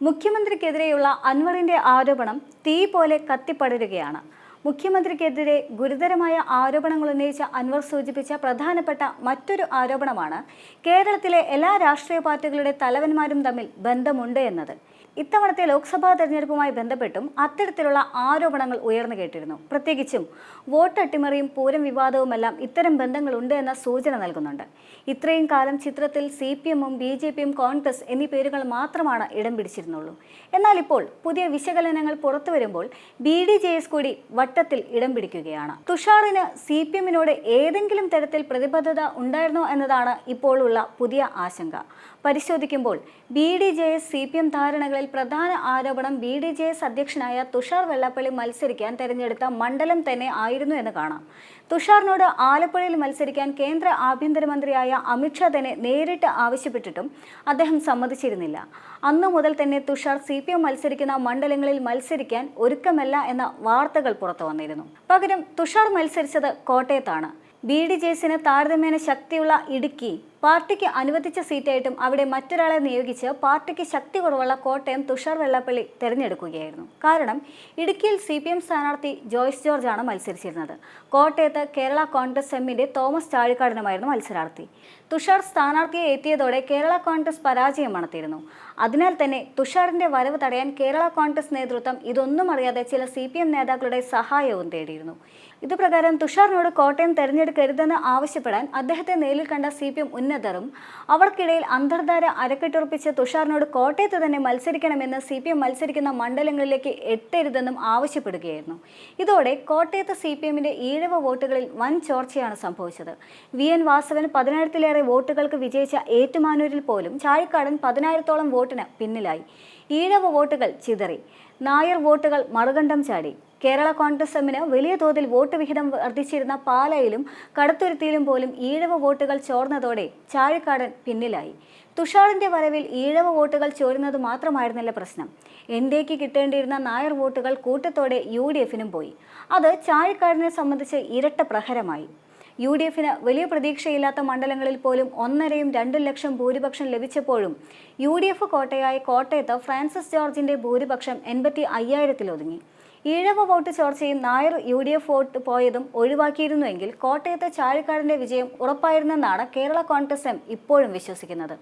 മുഖ്യമന്ത്രിക്കെതിരെയുള്ള അൻവറിന്റെ ആരോപണം തീ പോലെ കത്തിപ്പടരുകയാണ്. മുഖ്യമന്ത്രിക്കെതിരെ ഗുരുതരമായ ആരോപണങ്ങൾ ഉന്നയിച്ച അൻവർ സൂചിപ്പിച്ച പ്രധാനപ്പെട്ട മറ്റൊരു ആരോപണമാണ് കേരളത്തിലെ എല്ലാ രാഷ്ട്രീയ പാർട്ടികളുടെ തലവന്മാരും തമ്മിൽ ബന്ധമുണ്ട് എന്നത്. ഇത്തവണത്തെ ലോക്സഭാ തെരഞ്ഞെടുപ്പുമായി ബന്ധപ്പെട്ടും അത്തരത്തിലുള്ള ആരോപണങ്ങൾ ഉയർന്നു കേട്ടിരുന്നു. പ്രത്യേകിച്ചും വോട്ട് അട്ടിമറിയും പൂരം വിവാദവുമെല്ലാം ഇത്തരം ബന്ധങ്ങളുണ്ട് എന്ന സൂചന നൽകുന്നുണ്ട്. ഇത്രയും കാലം ചിത്രത്തിൽ CPM-ഉം BJP-യും കോൺഗ്രസ് എന്നീ പേരുകൾ മാത്രമാണ് ഇടം പിടിച്ചിരുന്നുള്ളൂ. എന്നാൽ ഇപ്പോൾ പുതിയ വിശകലനങ്ങൾ പുറത്തു വരുമ്പോൾ BDJS കൂടി വട്ടത്തിൽ ഇടം പിടിക്കുകയാണ്. തുഷാറിന് CPM-നോട് ഏതെങ്കിലും തരത്തിൽ പ്രതിബദ്ധത ഉണ്ടായിരുന്നോ എന്നതാണ് ഇപ്പോഴുള്ള പുതിയ ആശങ്ക. പരിശോധിക്കുമ്പോൾ BDJS CPM ധാരണകളിൽ പ്രധാന ആരോപണം BDJS അധ്യക്ഷനായ തുഷാർ വെള്ളാപ്പള്ളി മത്സരിക്കാൻ തെരഞ്ഞെടുത്ത മണ്ഡലം തന്നെ ആയിരുന്നു എന്ന് കാണാം. തുഷാറിനോട് ആലപ്പുഴയിൽ മത്സരിക്കാൻ കേന്ദ്ര ആഭ്യന്തരമന്ത്രിയായ അമിത്ഷാ തന്നെ നേരിട്ട് ആവശ്യപ്പെട്ടിട്ടും അദ്ദേഹം സമ്മതിച്ചിരുന്നില്ല. അന്നു മുതൽ തന്നെ തുഷാർ CPM മത്സരിക്കുന്ന മണ്ഡലങ്ങളിൽ മത്സരിക്കാൻ ഒരുക്കമല്ല എന്ന വാർത്തകൾ പുറത്തു വന്നിരുന്നു. പകരം തുഷാർ മത്സരിച്ചത് കോട്ടയത്താണ്. BDJSന് താരതമ്യേന ശക്തിയുള്ള ഇടുക്കി പാർട്ടിക്ക് അനുവദിച്ച സീറ്റായിട്ടും അവിടെ മറ്റൊരാളെ നിയോഗിച്ച് പാർട്ടിക്ക് ശക്തി കുറവുള്ള കോട്ടയം തുഷാർ വെള്ളാപ്പള്ളി തെരഞ്ഞെടുക്കുകയായിരുന്നു. കാരണം ഇടുക്കിയിൽ CPM സ്ഥാനാർത്ഥി ജോയ്സ് ജോർജ് ആണ് മത്സരിച്ചിരുന്നത്. കോട്ടയത്ത് കേരള കോൺഗ്രസ് എമ്മിന്റെ തോമസ് ചാഴിക്കാടനുമായിരുന്നു മത്സരാർത്ഥി. തുഷാർ സ്ഥാനാർത്ഥിയെ എത്തിയതോടെ കേരള കോൺഗ്രസ് പരാജയം മണത്തിരുന്നു. അതിനാൽ തന്നെ തുഷാറിന്റെ വരവ് തടയാൻ കേരള കോൺഗ്രസ് നേതൃത്വം ഇതൊന്നും അറിയാതെ ചില CPM നേതാക്കളുടെ സഹായവും തേടിയിരുന്നു. ഇതുപ്രകാരം തുഷാറിനോട് കോട്ടയം തെരഞ്ഞെടുക്കരുതെന്ന് ആവശ്യപ്പെടാൻ അദ്ദേഹത്തെ നേരിൽ കണ്ട CPM ഉന്നതരും അവർക്കിടയിൽ അന്തർധാര അരക്കെട്ടുറപ്പിച്ച് തുഷാറിനോട് കോട്ടയത്ത് തന്നെ മത്സരിക്കണമെന്ന് CPM മത്സരിക്കുന്ന മണ്ഡലങ്ങളിലേക്ക് എത്തരുതെന്നും ആവശ്യപ്പെടുകയായിരുന്നു. ഇതോടെ കോട്ടയത്ത് CPMന്റെ ഈഴവ വോട്ടുകളിൽ വൻ ചോർച്ചയാണ് സംഭവിച്ചത്. VN വാസവൻ 10,000-ലേറെ വോട്ടുകൾക്ക് വിജയിച്ച ഏറ്റുമാനൂരിൽ പോലും ചാഴിക്കാടൻ 10,000-ഓളം വോട്ടിന് പിന്നിലായി. ഈഴവ വോട്ടുകൾ ചിതറി, നായർ വോട്ടുകൾ മറുകണ്ഠം ചാടി. കേരള കോൺഗ്രസ് എമ്മിന് വലിയ തോതിൽ വോട്ട് വിഹിതം വർദ്ധിച്ചിരുന്ന പാലായിലും കടുത്തുരുത്തിയിലും പോലും ഈഴവ വോട്ടുകൾ ചോർന്നതോടെ ചാഴിക്കാടൻ പിന്നിലായി. തുഷാറിന്റെ വരവിൽ ഈഴവ വോട്ടുകൾ ചോരുന്നത് മാത്രമായിരുന്നില്ല പ്രശ്നം. NDAക്ക് കിട്ടേണ്ടിയിരുന്ന നായർ വോട്ടുകൾ കൂട്ടത്തോടെ UDFനും പോയി. അത് ചാഴിക്കാടനെ സംബന്ധിച്ച് ഇരട്ട പ്രഹരമായി. UDFന് വലിയ പ്രതീക്ഷയില്ലാത്ത മണ്ഡലങ്ങളിൽ പോലും 1.5-ഉം 2 ലക്ഷം ഭൂരിപക്ഷം ലഭിച്ചപ്പോഴും UDF കോട്ടയായ കോട്ടയത്ത് ഫ്രാൻസിസ് ജോർജിന്റെ ഭൂരിപക്ഷം 85,000-ൽ ഒതുങ്ങി. ഈഴവ വോട്ട് ചോർച്ചയും നായർ UDF വോട്ട് പോയതും ഒഴിവാക്കിയിരുന്നുവെങ്കിൽ കോട്ടയത്തെ ചാഴിക്കാടന്റെ വിജയം ഉറപ്പായിരുന്നെന്നാണ് കേരള കോൺഗ്രസ് എം ഇപ്പോഴും വിശ്വസിക്കുന്നത്.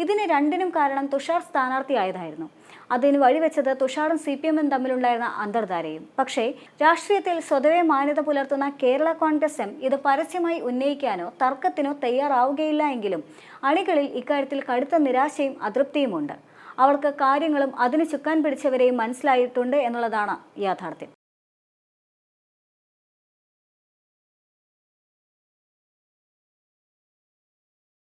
ഇതിന് രണ്ടിനും കാരണം തുഷാർ സ്ഥാനാർത്ഥിയായതായിരുന്നു. അതിന് വഴിവെച്ചത് തുഷാറും CPM-ഉം തമ്മിലുണ്ടായിരുന്ന അന്തർധാരയും. പക്ഷേ രാഷ്ട്രീയത്തിൽ സ്വതവേ മാന്യത പുലർത്തുന്ന കേരള കോൺഗ്രസ് എം ഇത് പരസ്യമായി ഉന്നയിക്കാനോ തർക്കത്തിനോ തയ്യാറാവുകയില്ല എങ്കിലും അണികളിൽ ഇക്കാര്യത്തിൽ കടുത്ത നിരാശയും അതൃപ്തിയുമുണ്ട്. അവർക്ക് കാര്യങ്ങളും അതിന് ചുക്കാൻ പിടിച്ചവരെയും മനസ്സിലായിട്ടുണ്ട് എന്നുള്ളതാണ് യാഥാർത്ഥ്യം.